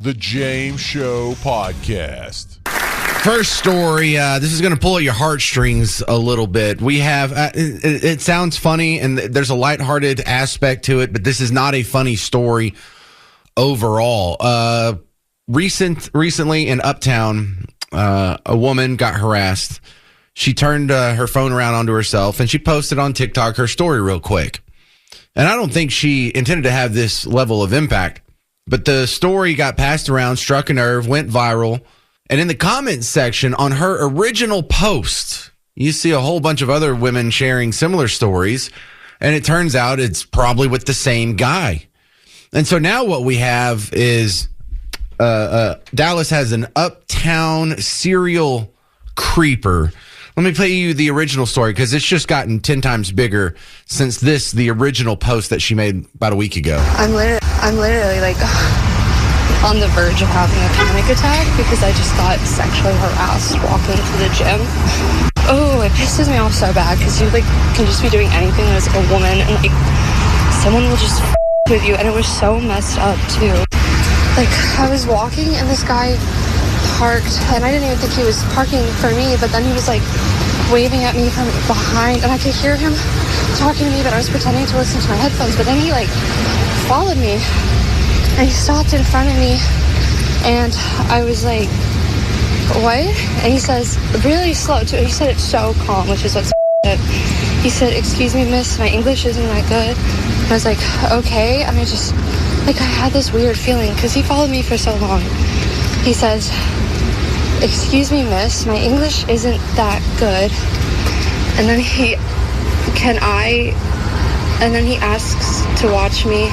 The James Show Podcast. First story, this is going to pull at your heartstrings a little bit. We have, it sounds funny and there's a lighthearted aspect to it, but this is not a funny story overall. Recently in Uptown, a woman got harassed. She turned her phone around onto herself and she posted on TikTok her story real quick. And I don't think she intended to have this level of impact, but the story got passed around, struck a nerve, went viral. And in the comments section on her original post, you see a whole bunch of other women sharing similar stories. And it turns out it's probably with the same guy. And so now what we have is Dallas has an uptown serial creeper. Let me play you the original story because it's just gotten 10 times bigger since the original post that she made about a week ago. I'm literally like on the verge of having a panic attack because I just got sexually harassed walking to the gym. Oh, it pisses me off so bad because you can just be doing anything as a woman and someone will just with you, and it was so messed up too. I was walking and this guy parked and I didn't even think he was parking for me, but then he was waving at me from behind and I could hear him talking to me, but I was pretending to listen to my headphones. But then he followed me and he stopped in front of me and I was like, what? And he says really slow too. He said it so calm, which is what's he said, excuse me miss, my English isn't that good. And I was like, okay. And I just I had this weird feeling because he followed me for so long. He says, excuse me miss, my English isn't that good. And then he asks to watch me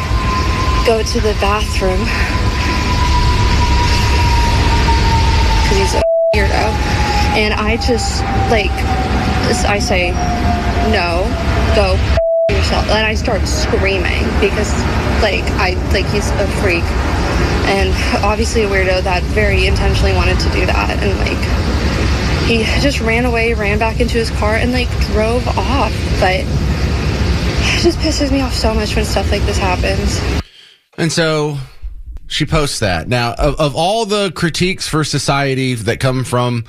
go to the bathroom because he's a weirdo. And I just I say, no, go yourself. And I start screaming because he's a freak and obviously a weirdo that very intentionally wanted to do that. And he just ran away, ran back into his car and drove off. But it just pisses me off so much when stuff like this happens. And so she posts that. Now, of all the critiques for society that come from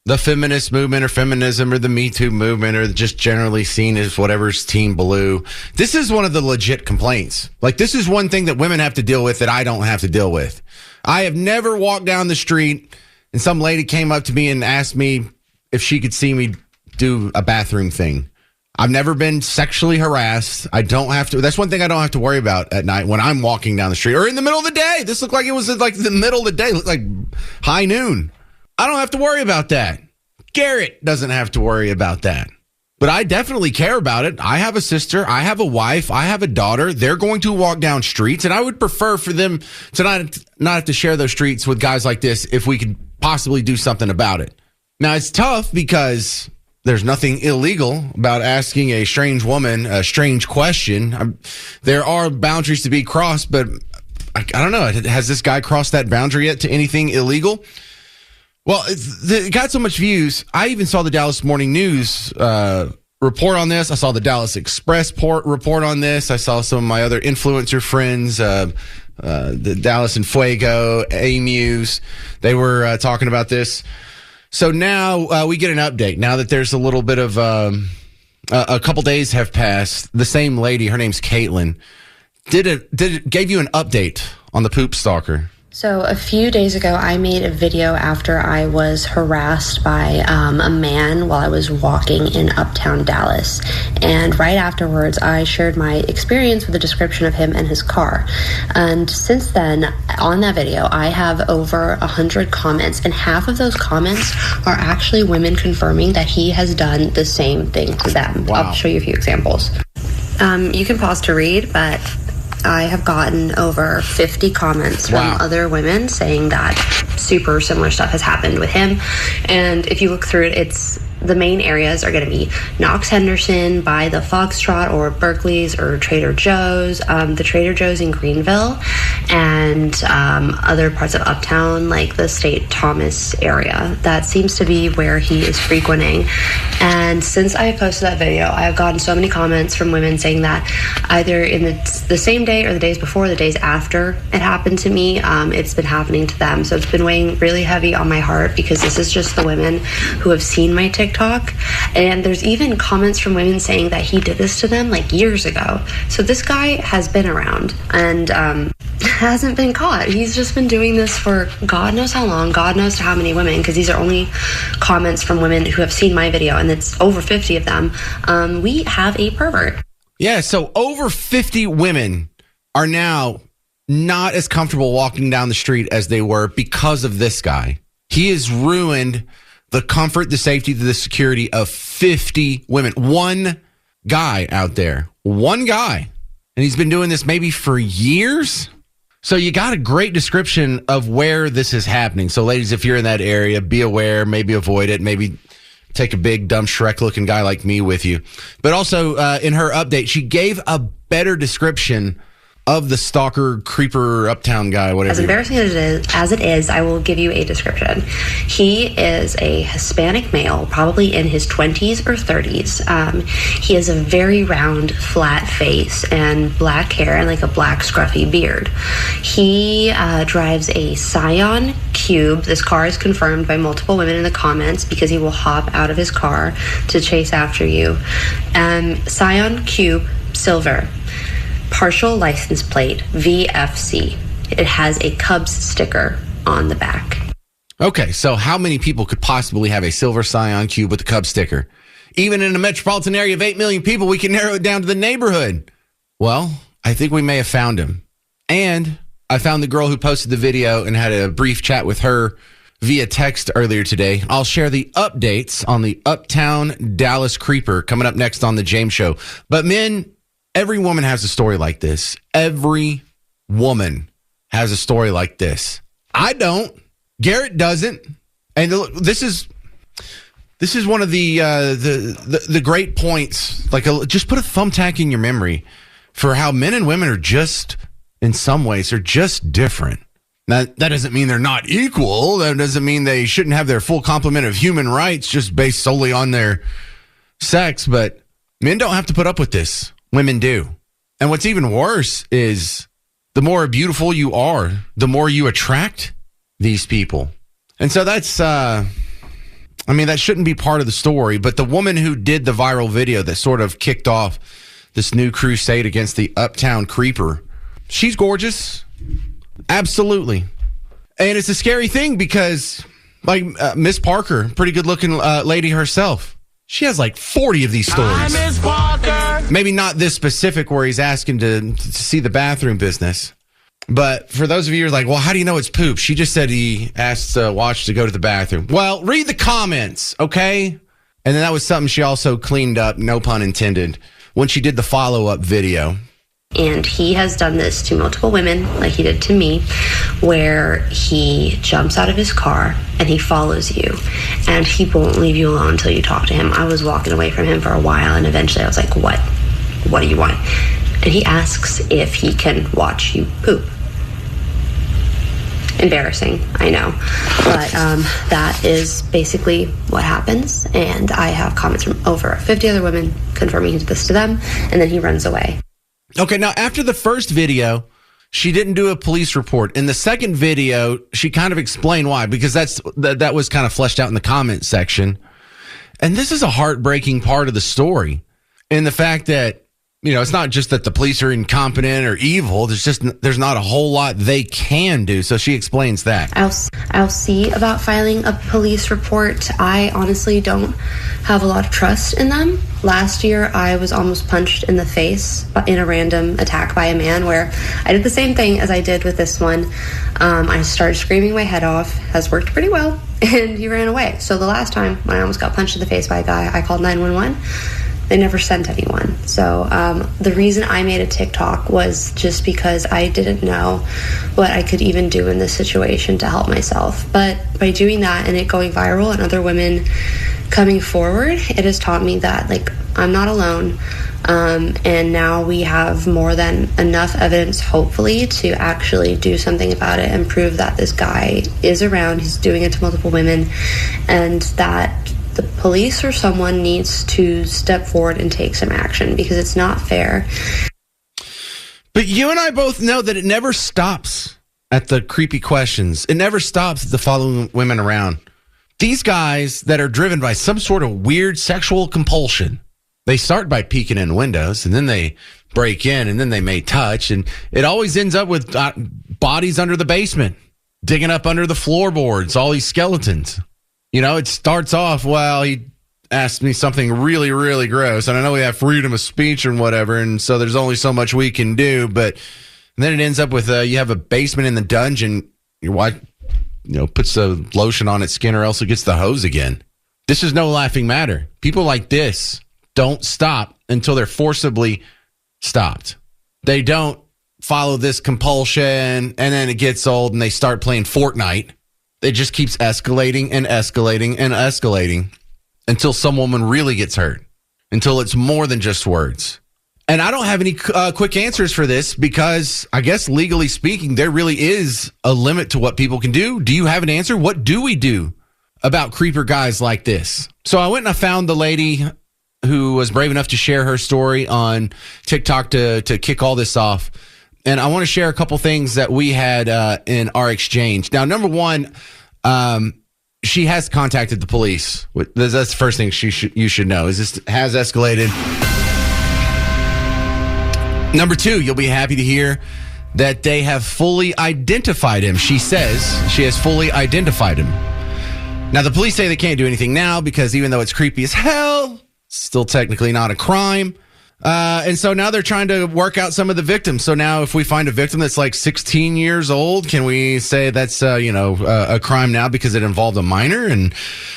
the feminist movement or feminism or the Me Too movement or just generally seen as whatever's Team Blue, this is one of the legit complaints. This is one thing that women have to deal with that I don't have to deal with. I have never walked down the street and some lady came up to me and asked me if she could see me do a bathroom thing. I've never been sexually harassed. I don't have to. That's one thing I don't have to worry about at night when I'm walking down the street or in the middle of the day. This looked like it was the middle of the day, looked like high noon. I don't have to worry about that. Garrett doesn't have to worry about that. But I definitely care about it. I have a sister. I have a wife. I have a daughter. They're going to walk down streets, and I would prefer for them to not have to share those streets with guys like this if we could possibly do something about it. Now, it's tough because there's nothing illegal about asking a strange woman a strange question. There are boundaries to be crossed, but I don't know. Has this guy crossed that boundary yet to anything illegal? Well, it got so much views. I even saw the Dallas Morning News report on this. I saw the Dallas Express report on this. I saw some of my other influencer friends, the Dallas and Fuego, A-Muse. They were talking about this. So now we get an update. Now that there's a little bit of a couple days have passed, the same lady, her name's Caitlin, gave you an update on the poop stalker. So a few days ago, I made a video after I was harassed by a man while I was walking in Uptown Dallas. And right afterwards, I shared my experience with a description of him and his car. And since then, on that video, I have over 100 comments. And half of those comments are actually women confirming that he has done the same thing to them. Wow. I'll show you a few examples. You can pause to read, but I have gotten over 50 comments from other women saying that super similar stuff has happened with him. And if you look through it, it's the main areas are going to be Knox Henderson by the Foxtrot or Berkeley's or Trader Joe's, the Trader Joe's in Greenville, and other parts of Uptown, like the St. Thomas area. That seems to be where he is frequenting. And since I posted that video, I have gotten so many comments from women saying that either in the same day or the days before, the days after it happened to me, it's been happening to them. So it's been weighing really heavy on my heart, because this is just the women who have seen my TikTok. And there's even comments from women saying that he did this to them like years ago. So this guy has been around and hasn't been caught. He's just been doing this for God knows how long, God knows to how many women, because these are only comments from women who have seen my video, and it's over 50 of them. We have a pervert. Yeah, so over 50 women are now not as comfortable walking down the street as they were because of this guy. He has ruined the comfort, the safety, the security of 50 women. One guy out there. One guy. And he's been doing this maybe for years. So you got a great description of where this is happening. So ladies, if you're in that area, be aware, maybe avoid it, maybe take a big, dumb Shrek-looking guy like me with you. But also, in her update, she gave a better description of the stalker, creeper, uptown guy, whatever. As embarrassing as it is, I will give you a description. He is a Hispanic male, probably in his 20s or 30s. He has a very round, flat face and black hair and like a black scruffy beard. He drives a Scion Cube. This car is confirmed by multiple women in the comments, because he will hop out of his car to chase after you. Scion Cube, silver. Partial license plate, VFC. It has a Cubs sticker on the back. Okay, so how many people could possibly have a silver Scion Cube with a Cubs sticker? Even in a metropolitan area of 8 million people, we can narrow it down to the neighborhood. Well, I think we may have found him. And I found the girl who posted the video and had a brief chat with her via text earlier today. I'll share the updates on the Uptown Dallas creeper coming up next on the James Show. But men, every woman has a story like this. Every woman has a story like this. I don't. Garrett doesn't. And look, this is one of the great points. Like, just put a thumbtack in your memory for how men and women are just, in some ways, are just different. Now, that doesn't mean they're not equal. That doesn't mean they shouldn't have their full complement of human rights just based solely on their sex. But men don't have to put up with this. Women do. And what's even worse is the more beautiful you are, the more you attract these people. And so that's, that shouldn't be part of the story. But the woman who did the viral video that sort of kicked off this new crusade against the Uptown creeper, she's gorgeous. Absolutely. And it's a scary thing because, like, Miss Parker, pretty good looking lady herself, she has like 40 of these stories. Miss Parker. Maybe not this specific where he's asking to see the bathroom business. But for those of you who are like, well, how do you know it's poop? She just said he asked Watch to go to the bathroom. Well, read the comments, okay? And then that was something she also cleaned up, no pun intended, when she did the follow-up video. And he has done this to multiple women, like he did to me, where he jumps out of his car and he follows you. And he won't leave you alone until you talk to him. I was walking away from him for a while, and eventually I was like, what? What do you want? And he asks if he can watch you poop. Embarrassing, I know. But that is basically what happens. And I have comments from over 50 other women confirming he did this to them, and then he runs away. Okay, now after the first video, she didn't do a police report. In the second video, she kind of explained why, because that was kind of fleshed out in the comment section. And this is a heartbreaking part of the story, in the fact that, you know, it's not just that the police are incompetent or evil. There's not a whole lot they can do. So she explains that. I'll see about filing a police report. I honestly don't have a lot of trust in them. Last year, I was almost punched in the face in a random attack by a man, where I did the same thing as I did with this one. I started screaming my head off, has worked pretty well, and he ran away. So the last time when I almost got punched in the face by a guy, I called 911. They never sent anyone. So the reason I made a TikTok was just because I didn't know what I could even do in this situation to help myself. But by doing that and it going viral and other women coming forward, it has taught me that, like, I'm not alone. And now we have more than enough evidence, hopefully, to actually do something about it and prove that this guy is around, he's doing it to multiple women, and that the police or someone needs to step forward and take some action, because it's not fair. But you and I both know that it never stops at the creepy questions. It never stops at the following women around. These guys that are driven by some sort of weird sexual compulsion, they start by peeking in windows, and then they break in, and then they may touch, and it always ends up with bodies under the basement, digging up under the floorboards, all these skeletons. You know, it starts off, well, he asked me something really, really gross, and I know we have freedom of speech and whatever, and so there's only so much we can do, but then it ends up with you have a basement in the dungeon, your wife, puts the lotion on its skin, or else it gets the hose again. This is no laughing matter. People like this don't stop until they're forcibly stopped. They don't follow this compulsion, and then it gets old, and they start playing Fortnite. It just keeps escalating and escalating and escalating until some woman really gets hurt, until it's more than just words. And I don't have any quick answers for this, because I guess legally speaking, there really is a limit to what people can do. Do you have an answer? What do we do about creeper guys like this? So I went and I found the lady who was brave enough to share her story on TikTok to kick all this off. And I want to share a couple things that we had in our exchange. Now, number one, she has contacted the police. That's the first thing you should know, is this has escalated. Number two, you'll be happy to hear that they have fully identified him. She says she has fully identified him. Now, the police say they can't do anything now because even though it's creepy as hell, it's still technically not a crime. And so now they're trying to work out some of the victims. So now if we find a victim that's like 16 years old, can we say that's, a crime now because it involved a minor? And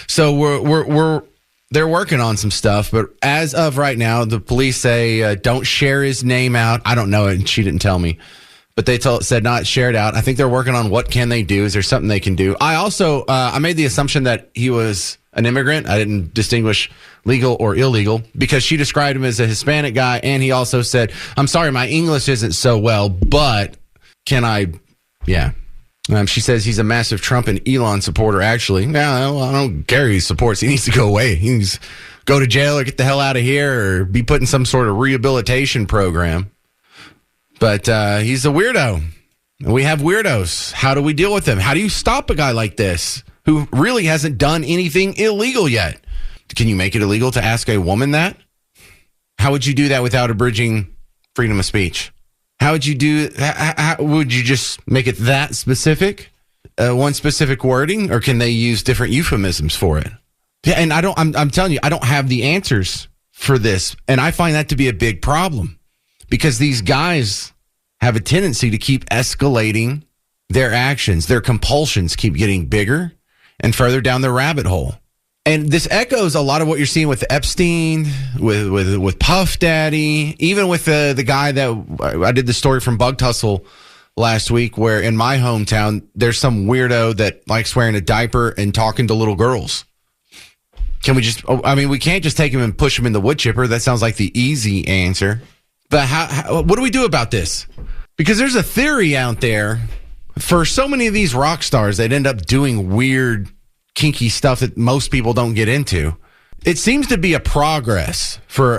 so they're working on some stuff. But as of right now, the police say don't share his name out. I don't know it, and she didn't tell me. But they said not share it out. I think they're working on what can they do. Is there something they can do? I also, I made the assumption that he was an immigrant. I didn't distinguish legal or illegal because she described him as a Hispanic guy. And he also said, I'm sorry, my English isn't so well, but can I, yeah. She says he's a massive Trump and Elon supporter, actually. No, I don't care who he supports. He needs to go away. He needs to go to jail or get the hell out of here or be put in some sort of rehabilitation program. But he's a weirdo. We have weirdos. How do we deal with them? How do you stop a guy like this who really hasn't done anything illegal yet? Can you make it illegal to ask a woman that? How would you do that without abridging freedom of speech? How would you do? How would you just make it that specific, one specific wording, or can they use different euphemisms for it? Yeah, and I'm telling you, I don't have the answers for this, and I find that to be a big problem because these guys have a tendency to keep escalating their actions. Their compulsions keep getting bigger and further down the rabbit hole. And this echoes a lot of what you're seeing with Epstein, with Puff Daddy, even with the guy that I did the story from Bug Tussle last week, where in my hometown, there's some weirdo that likes wearing a diaper and talking to little girls. Can we just, we can't just take him and push him in the wood chipper. That sounds like the easy answer. But what do we do about this? Because there's a theory out there for so many of these rock stars that end up doing weird, kinky stuff that most people don't get into. It seems to be a progression for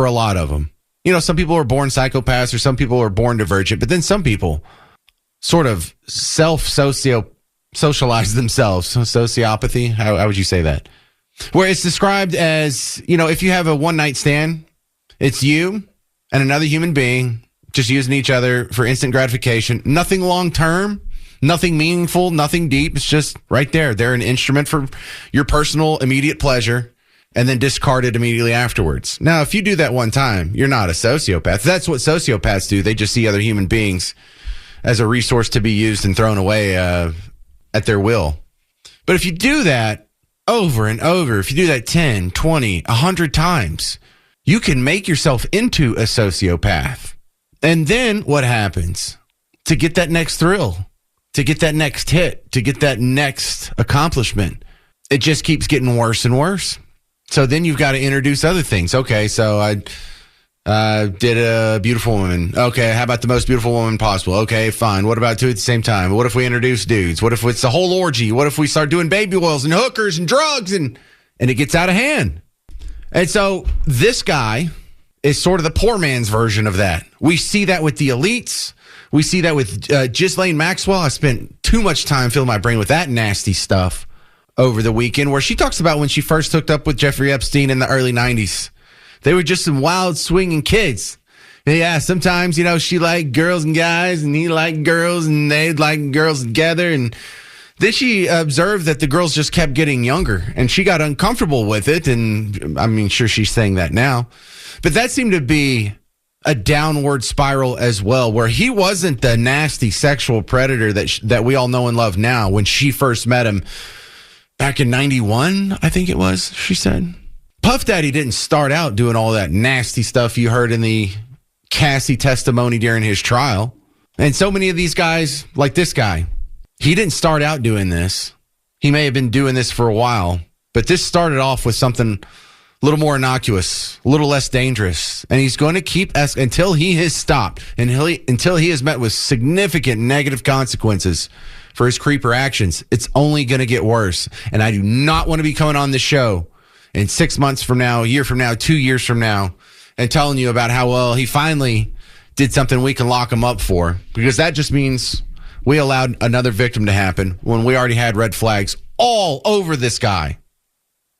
a lot of them. Some people are born psychopaths or some people are born divergent, but then some people sort of socialize themselves. Sociopathy, how would you say that? Where it's described as, if you have a one-night stand, it's you and another human being just using each other for instant gratification. Nothing long-term. Nothing meaningful, nothing deep. It's just right there. They're an instrument for your personal, immediate pleasure and then discard it immediately afterwards. Now, if you do that one time, you're not a sociopath. That's what sociopaths do. They just see other human beings as a resource to be used and thrown away at their will. But if you do that over and over, if you do that 10, 20, 100 times, you can make yourself into a sociopath. And then what happens? To get that next thrill, to get that next hit, to get that next accomplishment, it just keeps getting worse and worse. So then you've got to introduce other things. Okay, so I did a beautiful woman. Okay, how about the most beautiful woman possible? Okay, fine. What about two at the same time? What if we introduce dudes? What if it's the whole orgy? What if we start doing baby oils and hookers and drugs and it gets out of hand? And so this guy is sort of the poor man's version of that. We see that with the elites. We see that with Ghislaine Maxwell. I spent too much time filling my brain with that nasty stuff over the weekend, where she talks about when she first hooked up with Jeffrey Epstein in the early 90s. They were just some wild swinging kids. Yeah, sometimes, she liked girls and guys, and he liked girls, and they'd like girls together. And then she observed that the girls just kept getting younger, and she got uncomfortable with it. And I mean, sure, she's saying that now. But that seemed to be a downward spiral as well, where he wasn't the nasty sexual predator that we all know and love now. When she first met him back in 91, I think it was, she said. Puff Daddy didn't start out doing all that nasty stuff you heard in the Cassie testimony during his trial. And so many of these guys, like this guy, he didn't start out doing this. He may have been doing this for a while, but this started off with something a little more innocuous, a little less dangerous. And he's going to keep until he has stopped and until he has met with significant negative consequences for his creeper actions. It's only going to get worse. And I do not want to be coming on the show in 6 months from now, a year from now, 2 years from now, and telling you about how, well, he finally did something we can lock him up for, because that just means we allowed another victim to happen when we already had red flags all over this guy.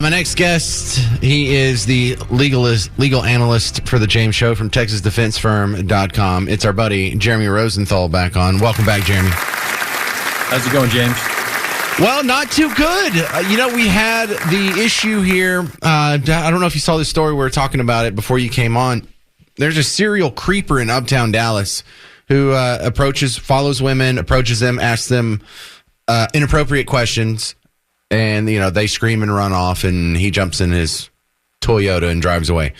My next guest, he is the legal analyst for the James Show from TexasDefenseFirm.com. It's our buddy Jeremy Rosenthal back on. Welcome back, Jeremy. How's it going, James? Well, not too good. We had the issue here. I don't know if you saw the story. We were talking about it before you came on. There's a serial creeper in Uptown Dallas who follows women, approaches them, asks them inappropriate questions, and they scream and run off, and he jumps in his Toyota and drives away.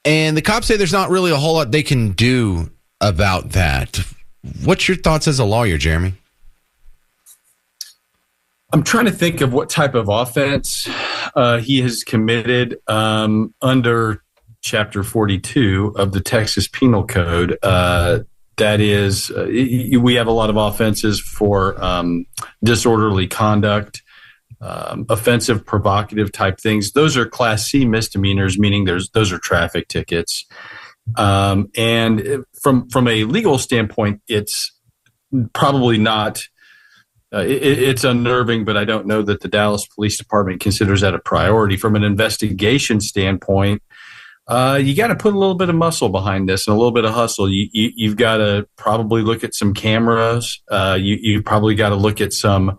And the cops say there's not really a whole lot they can do about that. What's your thoughts as a lawyer, Jeremy? I'm trying to think of what type of offense he has committed under Chapter 42 of the Texas Penal Code. That is, we have a lot of offenses for disorderly conduct, offensive, provocative type things. Those are Class C misdemeanors, meaning those are traffic tickets. And from a legal standpoint, it's probably not. It's unnerving, but I don't know that the Dallas Police Department considers that a priority. From an investigation standpoint, you got to put a little bit of muscle behind this and a little bit of hustle. You've got to probably look at some cameras. You probably got to look at some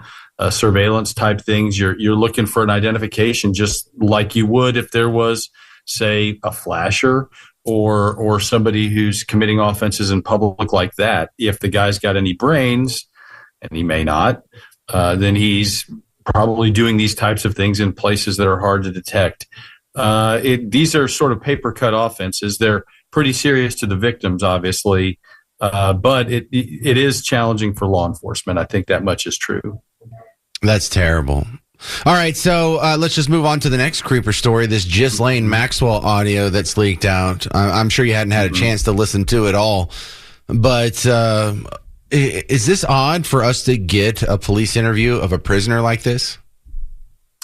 surveillance type things. You're looking for an identification, just like you would if there was, say, a flasher or somebody who's committing offenses in public like that. If the guy's got any brains, and he may not, then he's probably doing these types of things in places that are hard to detect. These are sort of paper cut offenses. They're pretty serious to the victims, obviously, but it is challenging for law enforcement. I think that much is true. That's terrible. All right, so let's just move on to the next creeper story, this Ghislaine Maxwell audio that's leaked out. I'm sure you hadn't had a chance to listen to it all, but is this odd for us to get a police interview of a prisoner like this?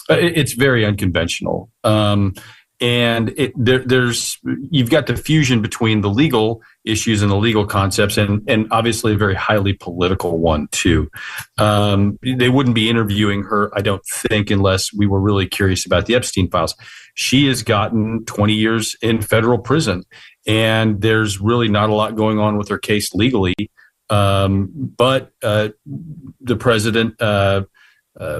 It's very unconventional. And you've got the fusion between the legal issues and the legal concepts, and obviously a very highly political one too. They wouldn't be interviewing her, I don't think, unless we were really curious about the Epstein files. She has gotten 20 years in federal prison, and there's really not a lot going on with her case legally. But the president,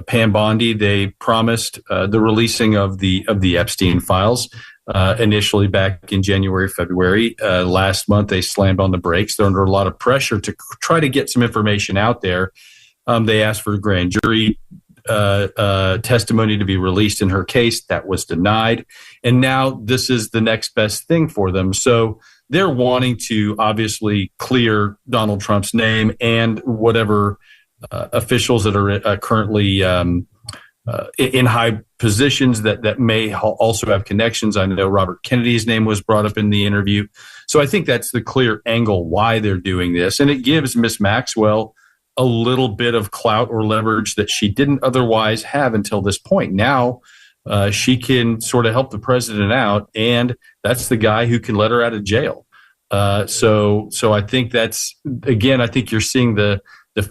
Pam Bondi, they promised the releasing of the Epstein files initially back in January, February. Last month, they slammed on the brakes. They're under a lot of pressure to try to get some information out there. They asked for grand jury testimony to be released in her case. That was denied. And now this is the next best thing for them. So they're wanting to obviously clear Donald Trump's name and whatever officials that are currently in high positions that may also have connections. I know Robert Kennedy's name was brought up in the interview. So I think that's the clear angle why they're doing this. And it gives Miss Maxwell a little bit of clout or leverage that she didn't otherwise have until this point. Now she can sort of help the president out, and that's the guy who can let her out of jail. So I think that's, again, I think you're seeing the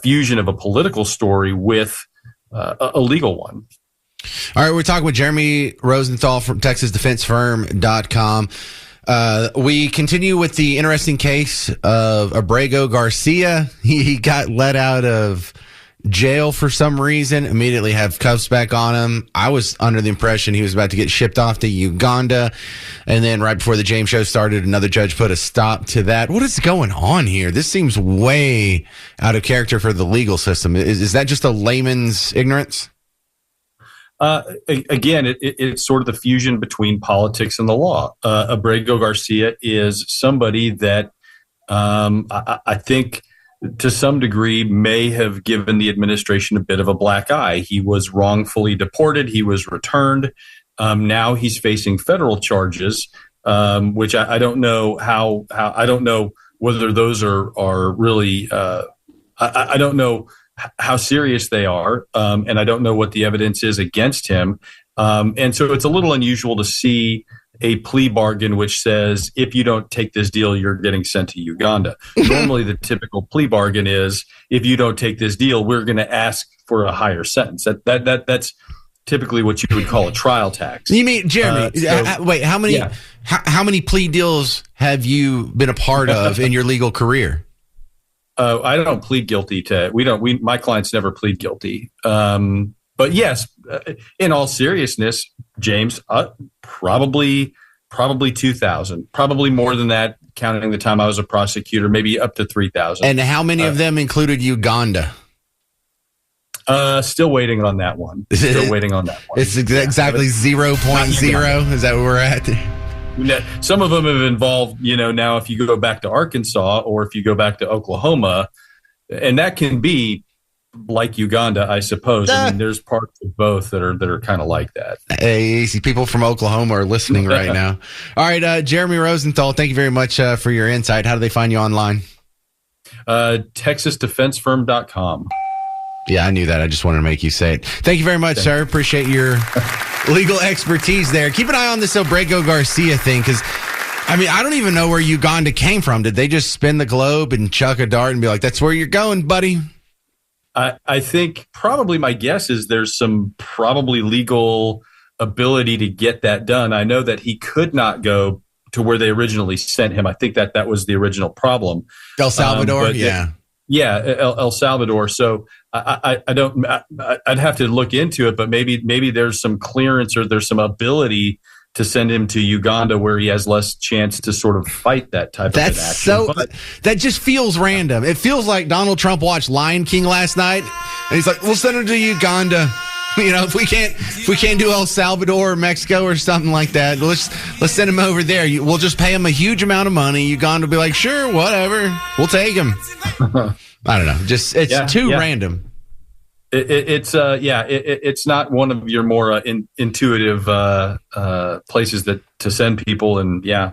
fusion of a political story with a legal one. All right, we're talking with Jeremy Rosenthal from TexasDefenseFirm.com. We continue with the interesting case of Abrego Garcia. He got let out of jail for some reason, immediately have cuffs back on him. I was under the impression he was about to get shipped off to Uganda. And then right before the James show started, another judge put a stop to that. What is going on here? This seems way out of character for the legal system. Is that just a layman's ignorance? Again, it's sort of the fusion between politics and the law. Abrego Garcia is somebody that I think to some degree may have given the administration a bit of a black eye. He was wrongfully deported. He was returned. Now he's facing federal charges, which I don't know how I don't know whether those are really I don't know how serious they are, and I don't know what the evidence is against him. And so it's a little unusual to see a plea bargain which says, if you don't take this deal, you're getting sent to Uganda. Normally, the typical plea bargain is, if you don't take this deal, we're going to ask for a higher sentence. That's typically what you would call a trial tax. You mean, Jeremy, wait, how many plea deals have you been a part of in your legal career? I don't plead guilty to. My clients never plead guilty. But yes, in all seriousness, James, probably 2,000, probably more than that, counting the time I was a prosecutor, maybe up to 3,000. And how many of them included Uganda? Still waiting on that one. It's exactly 0.0. Is that where we're at? Some of them have involved, now if you go back to Arkansas or if you go back to Oklahoma, and that can be like Uganda, I suppose. I mean, there's parts of both that are kind of like that. Hey, see, people from Oklahoma are listening right now. All right, Jeremy Rosenthal, thank you very much for your insight. How do they find you online? TexasDefenseFirm.com. Yeah, I knew that. I just wanted to make you say it. Thank you very much, sir. Appreciate your legal expertise there. Keep an eye on this Abrego Garcia thing, because I mean, I don't even know where Uganda came from. Did they just spin the globe and chuck a dart and be like, that's where you're going, buddy? I think probably my guess is there's some probably legal ability to get that done. I know that he could not go to where they originally sent him. I think that was the original problem. El Salvador, El Salvador. So I don't. I'd have to look into it, but maybe there's some clearance or there's some ability to send him to Uganda where he has less chance to sort of fight that type of an action. That just feels random. It feels like Donald Trump watched Lion King last night, and he's like, we'll send him to Uganda. If we can't do El Salvador or Mexico or something like that, let's send him over there. We'll just pay him a huge amount of money. Uganda will be like, sure, whatever. We'll take him. I don't know. It's too random. It's not one of your more intuitive places to send people, and yeah.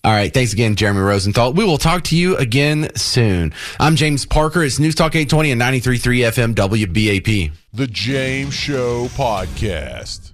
All right, thanks again, Jeremy Rosenthal. We will talk to you again soon. I'm James Parker. It's News Talk 820 and 93.3 FM WBAP. The James Show Podcast.